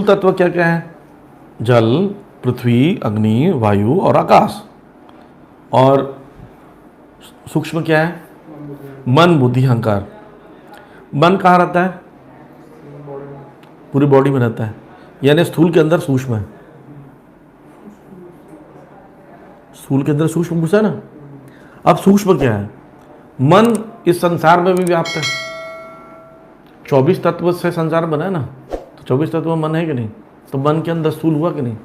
स्थूल तत्व क्या क्या है? जल, पृथ्वी, अग्नि, वायु और आकाश। और सूक्ष्म क्या है? मन, बुद्धि, अहंकार। मन कहाँ रहता है? पूरी बॉडी में रहता है, यानी स्थूल के अंदर सूक्ष्म है। स्थूल के अंदर सूक्ष्म घुसा ना। अब सूक्ष्म क्या है? मन इस संसार में भी व्याप्त है। 24 तत्व से संसार बना है ना, तो 24 तत्व मन है कि नहीं? तो मन के अंदर स्थूल हुआ कि नहीं?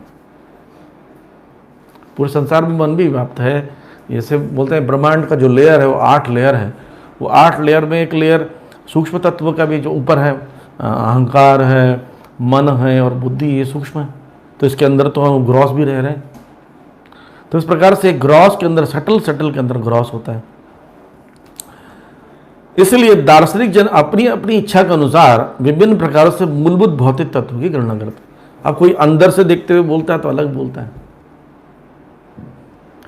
पूरे संसार में मन भी व्याप्त है। जैसे बोलते हैं ब्रह्मांड का जो लेयर है वो 8 लेयर है। वो 8 लेयर में एक लेयर सूक्ष्म तत्व का भी जो ऊपर है, अहंकार है, मन है और बुद्धि, ये सूक्ष्म है। तो इसके अंदर तो हम ग्रॉस भी रह रहे हैं। तो इस प्रकार से ग्रॉस के अंदर सटल के अंदर ग्रॉस होता है। इसलिए दार्शनिक जन अपनी अपनी इच्छा के अनुसार विभिन्न प्रकारों से मूलभूत भौतिक तत्व की गणना करते हैं। अब कोई अंदर से देखते हुए बोलता है तो अलग बोलता है।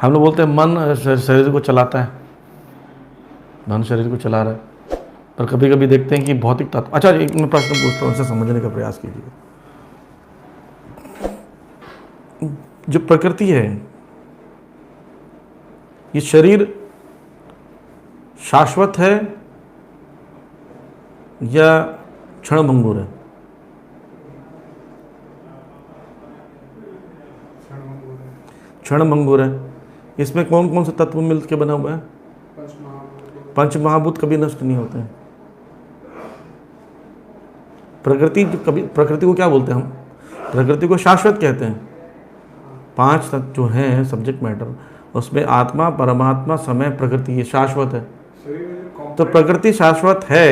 हम लोग बोलते हैं मन शरीर को चलाता है, मन शरीर को चला रहा है, पर कभी कभी देखते हैं कि भौतिक तत्व। अच्छा, एक मैं प्रश्न पूछता हूँ, इसे समझने का प्रयास कीजिए। जो प्रकृति है, ये शरीर शाश्वत है या क्षणभंगुर है? क्षणभंगुर है। इसमें कौन कौन से तत्व मिलकर बना हुआ है? पंचमहाभूत कभी नष्ट नहीं होते हैं। प्रकृति कभी, प्रकृति को क्या बोलते हैं हम? प्रकृति को शाश्वत कहते हैं। 5 तत्व जो हैं सब्जेक्ट मैटर, उसमें आत्मा, परमात्मा, समय, प्रकृति, ये शाश्वत है। तो प्रकृति शाश्वत है,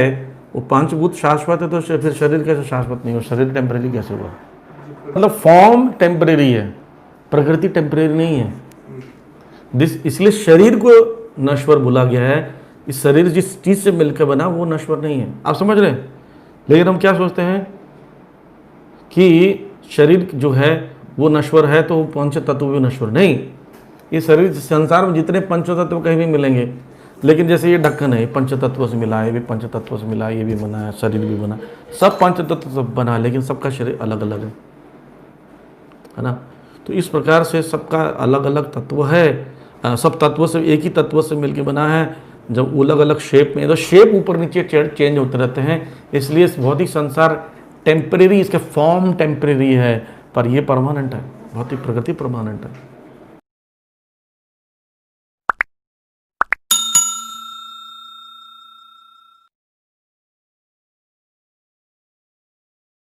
वो पंचभूत शाश्वत है, तो फिर शरीर कैसे शाश्वत नहीं हो? शरीर टेम्परेरी कैसे हुआ? मतलब फॉर्म टेम्परेरी है, प्रकृति टेम्परेरी नहीं है। इसलिए शरीर को नश्वर बोला गया है। इस शरीर जिस चीज से मिलकर बना वो नश्वर नहीं है। आप समझ रहे हैं? लेकिन हम क्या सोचते हैं कि शरीर जो है वो नश्वर है, तो पंच तत्व भी नश्वर नहीं। ये शरीर संसार में जितने पंच तत्व कहीं भी मिलेंगे, लेकिन जैसे ये ढक्कन है, ये पंच तत्व से मिला है, ये भी पंच तत्व से मिला है, ये भी बना है, शरीर भी बना, सब पंच तत्व से बना, लेकिन सबका शरीर अलग अलग है ना। तो इस प्रकार से सबका अलग अलग तत्व है। सब तत्वों से, एक ही तत्व से मिलकर बना है। जब अलग अलग शेप में, तो शेप ऊपर नीचे चेंज होते रहते हैं। इसलिए इस भौतिक संसार टेम्परेरी, इसके फॉर्म टेम्परेरी है, पर ये परमानेंट है। भौतिक प्रकृति परमानेंट है।